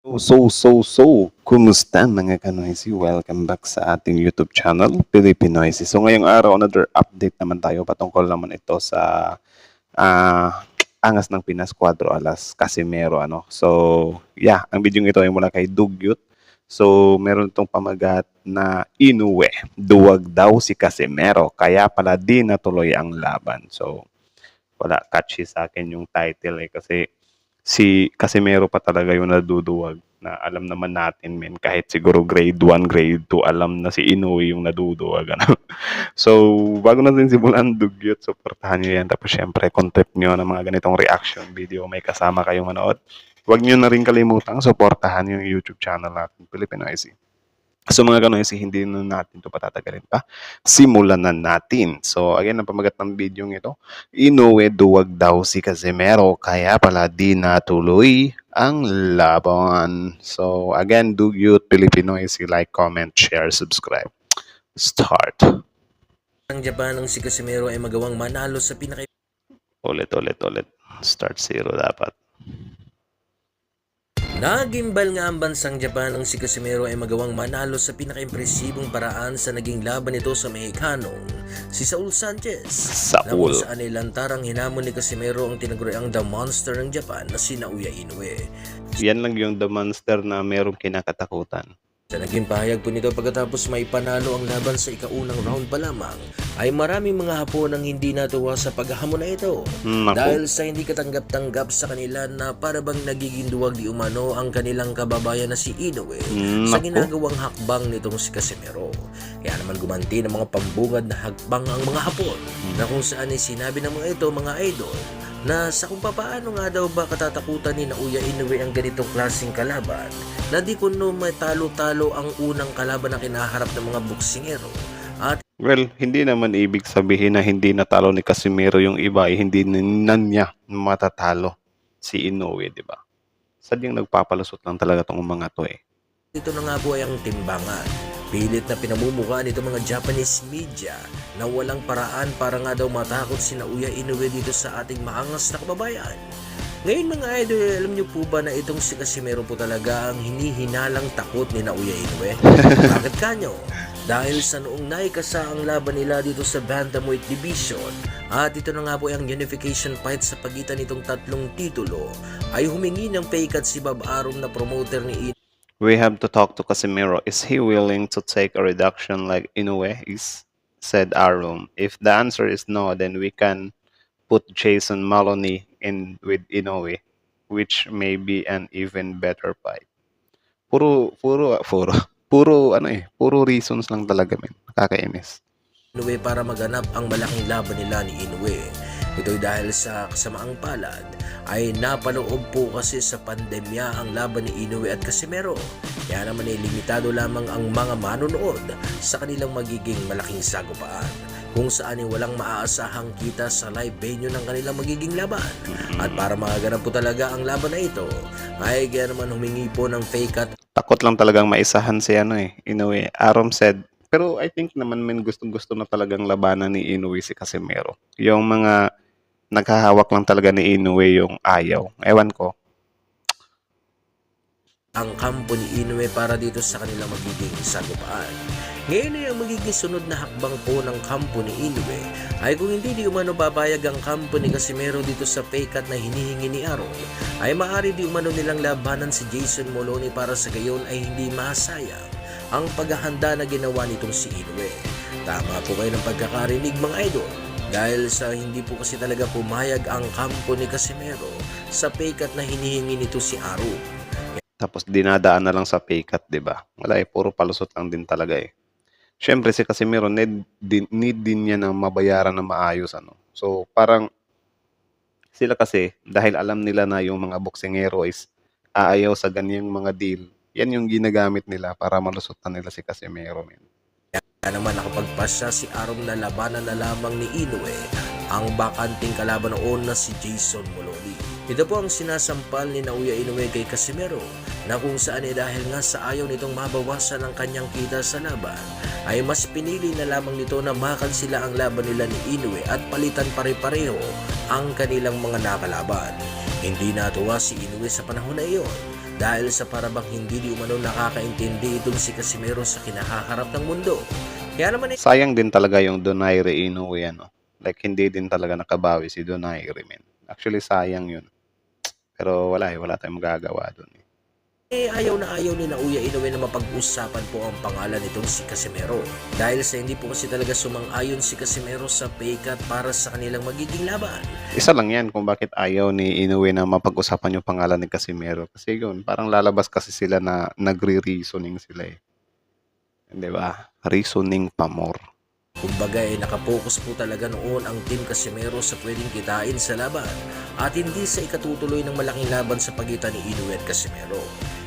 Kumusta mga kanoisy? Welcome back sa ating YouTube channel, Pilipinoisy. So ngayong araw, another update naman tayo patungkol naman ito sa Angas ng Pinas, Cuadro Alas, Casimero. So yeah, ang video ito ay mula kay Dugyot. So meron itong pamagat na inuwe, duwag daw si Casimero, kaya pala di natuloy ang laban. So wala, catchy sa akin yung title kasi si Casimero pa talaga yung naduduwag na alam naman natin men, kahit siguro grade 1, grade 2 alam na si Inoue yung naduduwag. So bago natin simulan, Dugyot, supportahan nyo yan. Tapos syempre content nyo ng mga ganitong reaction video, may kasama kayong manood. Huwag nyo na rin kalimutang supportahan yung YouTube channel natin, Pilipinoisy. So mga kanoisy, hindi na natin ito patatagalin pa. Simulan na natin. So again, ang pamagat ng video ito, Inoue duwag daw si Casimero, kaya pala di natuloy ang laban. So again, Dugyot, Pilipinoisy, like, comment, share, subscribe. Start. Ang Japan ang si Casimero ay magawang manalo sa Ulit. Start 0 dapat. Nagimbal nga ang bansang Japan ang si Casimero ay magawang manalo sa pinakaimpresibong paraan sa naging laban nito sa Mexicanong si Saul Sanchez. Na kung saan ay lantarang hinamon ni Casimero ang tinaguriang The Monster ng Japan na si Naoya Inoue. Yan lang yung The Monster na merong kinakatakutan. Sa naging pahayag po nito pagkatapos may panalo ang laban sa ikaunang round pa lamang, ay maraming mga Hapon ang hindi natuwa sa paghahamon na ito. Dahil sa hindi katanggap-tanggap sa kanila na parabang nagiging duwag di umano ang kanilang kababayan na si Inoue sa ginagawang hakbang nitong si Casimero. Kaya naman gumanti ng mga pambungad na hakbang ang mga Hapon na kung saan ay sinabi ng mga ito mga idol na sa kung paano nga daw ba katatakutan ni Naoya Inoue ang ganitong klaseng kalaban na di kuno may talo-talo ang unang kalaban na kinaharap ng mga boksingero. At well, hindi naman ibig sabihin na hindi natalo ni Casimero yung iba, hindi na niya matatalo si Inoue, di ba? Sadyang nagpapalusot lang talaga tong mga to eh. ito na nga po ay ang timbangan. Pilit na pinamumukha nito mga Japanese media na walang paraan para nga daw matakot si Naoya Inoue dito sa ating maangas na kababayan. Ngayon mga idol, alam niyo po ba na itong si Casimero po talaga ang hinihinalang takot ni Naoya Inoue? Bakit kanyo? Dahil sa noong naikasa ang laban nila dito sa Bantamweight Division at ito na nga po ang unification fight sa pagitan nitong tatlong titulo ay humingi ng pay cut si Bob Arum na promoter ni Inoue. We have to talk to Casimero. Is he willing to take a reduction like Inoue is? Said Arum. If the answer is no, then we can put Jason Maloney in with Inoue, which may be an even better fight. Puro reasons lang talaga, men. Nakakainis. Inoue para maganap ang malaking laban nila ni Inoue. Ito'y dahil sa kasamaang palad ay napaloob po kasi sa pandemya ang laban ni Inoue at Casimero. Kaya naman ay limitado lamang ang mga manonood sa kanilang magiging malaking sagupaan, kung saan ay walang maaasahang kita sa live venue ng kanilang magiging laban. At para magaganap po talaga ang laban na ito, ay kaya naman humingi po ng fake cut. Takot lang talagang maisahan si Inoue. Arum said, pero I think naman gustong-gusto na talagang labanan ni Inoue si Casimero. Yung mga naghahawak lang talaga ni Inoue yung ayaw. Ewan ko. Ang kampo ni Inoue para dito sa kanilang magiging sagupaan. Ngayon ay ang magiging sunod na hakbang po ng kampo ni Inoue ay kung hindi di umano babayag ang kampo ni Casimero dito sa pay cut na hinihingi ni Aron, ay maaari di umano nilang labanan si Jason Moloney para sa gayon ay hindi masayang ang paghahanda na ginawa nitong si Inoue. Tama po kayo ng pagkakarinig mga idol, dahil sa hindi po kasi talaga pumayag ang kampo ni Casimero sa pay cut na hinihingi nito si Aron. Tapos dinadaan na lang sa pay cut, di ba? Wala puro palusot lang din talaga eh. Siyempre si Casimero need din niya ng mabayaran na maayos So parang sila kasi dahil alam nila na yung mga boksingero is aayaw sa ganyang mga deal, yan yung ginagamit nila para malusutan nila si Casimero. Kaya naman nakapagpasya si Arum na labanan na lamang ni Inoue ang bakanting kalaban noon na si Jason Moloney. Ito po ang sinasampal ni Naoya Inoue kay Casimero na kung saan dahil nga sa ayaw nitong mabawasan ang kanyang kita sa laban ay mas pinili na lamang nito na makansila ang laban nila ni Inoue at palitan pare-pareho ang kanilang mga nakalaban. Hindi natuwa si Inoue sa panahon na iyon dahil sa parabang hindi di umano nakakaintindi itong si Casimero sa kinahaharap ng mundo. Kaya naman Sayang din talaga yung Donaire Inoue, ano. Like, hindi din talaga nakabawi si Donaire, men. Actually, sayang yun. Pero wala eh, wala tayong magagawa dun eh. ayaw na ayaw ni Naoya Inoue na mapag-usapan po ang pangalan nitong si Casimero. Dahil sa hindi po kasi talaga sumang-ayon si Casimero sa pay cut para sa kanilang magiging laban. Isa lang yan kung bakit ayaw ni Inoue na mapag-usapan yung pangalan ni Casimero. Kasi yun, parang lalabas kasi sila na nagre-reasoning sila eh. Di ba? Reasoning pa more. Kumbaga nakapokus po talaga noon ang Team Casimero sa pwedeng kitain sa laban at hindi sa ikatutuloy ng malaking laban sa pagitan ni Inoue at Casimero.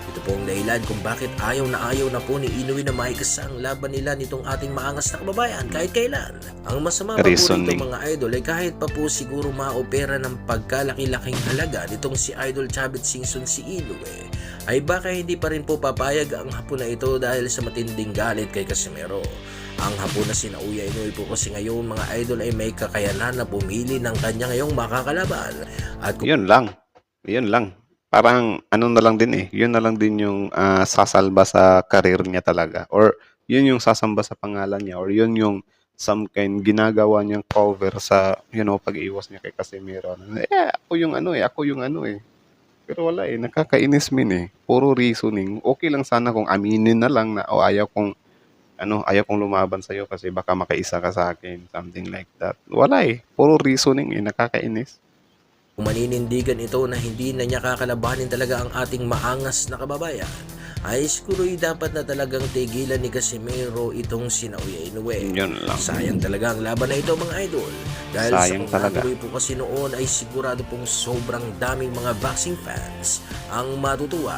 Ito po ang dahilan kung bakit ayaw na po ni Inoue na maikasa ang laban nila nitong ating maangas na kababayan kahit kailan. Ang masama pa po Reasoning. dito mga idol ay kahit pa po siguro maopera ng pagkalaki-laking halaga nitong si Idol Chavit Singson si Inoue ay baka hindi pa rin po papayag ang hapon na ito dahil sa matinding galit kay Casimero. Ang hapon na si Naoya Inoue po kasi ngayon mga idol ay may kakayanan na pumili ng kanya ngayong makakalaban. At Yun lang. Yun lang. Parang ano na lang din eh. Yun na lang din yung sasalba sa career niya talaga. Or yun yung sasamba sa pangalan niya. Or yun yung some kind ginagawa niyang cover sa, pag-iwas niya kay Casimiro. Ako yung ano eh. Pero wala eh. Nakakainis min eh. Puro reasoning. Okay lang sana kung aminin na lang na ayaw kong lumaban sa'yo kasi baka makaisa ka sa akin. Something like that. Wala eh. Puro reasoning eh. Nakakainis. kung maninindigan ito na hindi na niya kakalabanin talaga ang ating maangas na kababayan, ay siguro'y dapat na talagang tigilan ni Casimero itong si Naoya Inoue. Yun lang. Sayang talaga ang laban na ito mga idol. Dahil Sayang sa talaga. kung po kasi noon ay sigurado pong sobrang daming mga boxing fans ang matutuwa.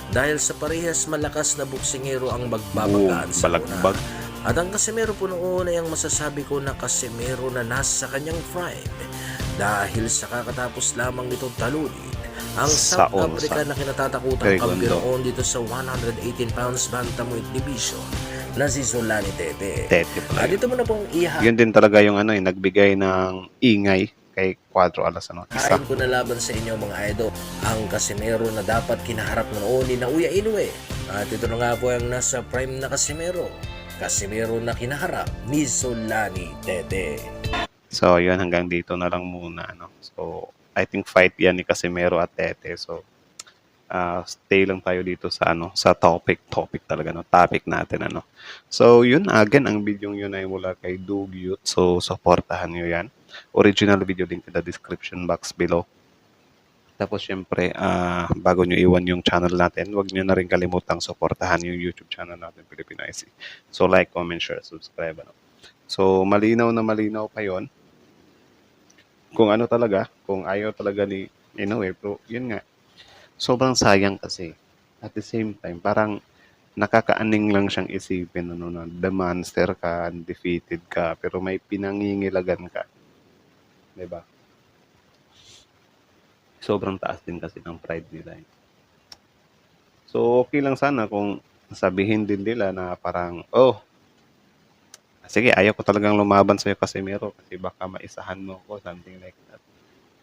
Dahil sa parehas malakas na boksingero ang magbabagaan sa balagbag. una. At ang Casimero po noon ay ang masasabi ko na Casimero na nasa kanyang prime. Dahil sa kakatapos lamang nitong talunin ang Sa South Africa na kinatatakutang Very good, kampiyon dito sa 118 pounds bantamweight division na si Solani Tete. Tete pala At yun. ito mo na pong Yun din talaga yung nagbigay ng ingay kay Cuadro Alas. Isa. Kain ko na laban sa inyo mga idol, ang Casimero na dapat kinaharap noon ni Naoya Inoue. At ito na nga po ang nasa prime na Casimero. Casimero na kinaharap ni Solani Tete. So, yun, hanggang dito na lang muna. So, I think fight yan ni Casimero at Tete. So, stay lang tayo dito sa sa topic talaga, topic natin. So, yun, again, ang video yun ay mula kay Dugyut. So, supportahan nyo yan. Original video link in the description box below. Tapos, syempre, bago nyo iwan yung channel natin, huwag nyo na rin kalimutang supportahan yung YouTube channel natin, Filipino IC. So, like, comment, share, subscribe. So, malinaw na malinaw pa yon kung kung ayaw talaga ni Inoue. Pero, yun nga, sobrang sayang kasi. At the same time, parang nakakaaning lang siyang isipin, na the monster ka, undefeated ka, pero may pinangingilagan ka. Diba? Sobrang taas din kasi ng pride nila. So, okay lang sana kung sabihin din nila na parang, sige, ayaw ko talagang lumaban sa'yo Casimero kasi baka maisahan mo ko, something like that.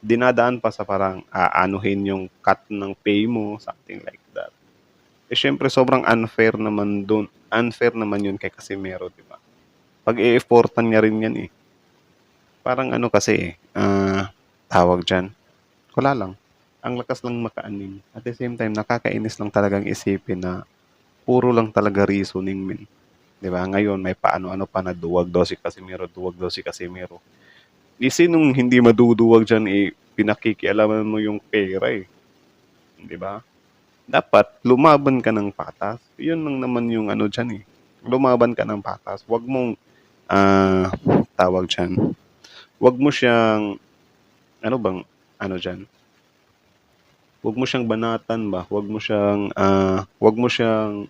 Dinadaan pa sa parang aanuhin yung cut ng pay mo, something like that. Eh, syempre, sobrang unfair naman dun. Unfair naman yun kay Casimero, di ba? Pag-i-effortan niya rin yan eh. Parang kasi tawag dyan. Wala lang. Ang lakas lang makaanin. At the same time, nakakainis lang talagang isipin na puro lang talaga reasoning, min. Diba? Ngayon, may paano-ano pa na duwag daw si Casimero. Sinong hindi maduduwag dyan, pinakikialaman mo yung pera eh. Diba? Dapat, lumaban ka ng patas. Yun lang naman yung dyan eh. Lumaban ka ng patas. Huwag mong, tawag dyan. Huwag mo siyang, dyan? Huwag mo siyang banatan ba? Huwag mo siyang,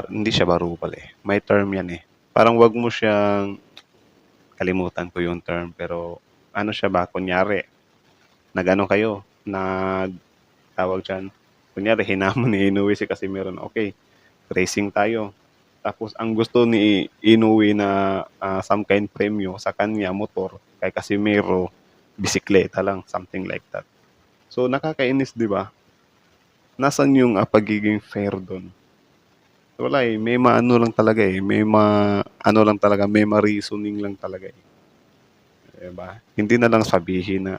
hindi siya barupal eh. May term yan eh. Parang wag mo siyang, kalimutan ko yung term, pero siya ba? Kunyari, kayo, tawag dyan. Kunyari, hinamon ni Inoue si Casimero na, okay, racing tayo. Tapos, ang gusto ni Inoue na some kind premyo sa kanya, motor, kay Casimero, bisikleta lang, something like that. So, nakakainis, di ba? Nasaan yung pagiging fair doon? Wala eh, may maano lang talaga eh, ano lang talaga, may ma-reasoning lang talaga eh. Diba? Hindi na lang sabihin na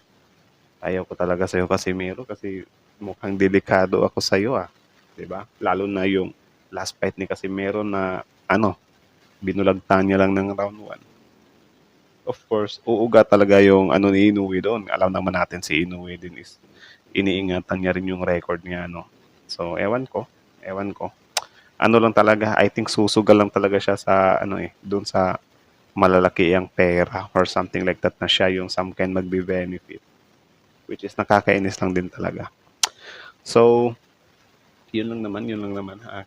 ayaw ko talaga sa'yo kasi kasi mukhang delikado ako sa'yo ah. Diba? Lalo na yung last fight ni Casimero na binulagtan niya lang ng round 1. Of course, uuga talaga yung ni Inoue doon. Alam naman natin si Inoue din is iniingatan niya rin yung record niya, no? So, ewan ko. Ano lang talaga, I think susugal lang talaga siya sa, doon sa malalaki ang pera or something like that na siya yung some kind magbe-benefit. Which is nakakainis lang din talaga. So, yun lang naman.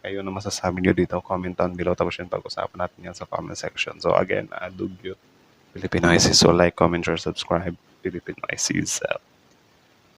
Kayo na masasabi nyo dito, comment down below. Tapos yun, pag-usapan natin yan sa comment section. So, again, Dugyot, Filipinoises. So, like, comment, share, subscribe. Filipinoises.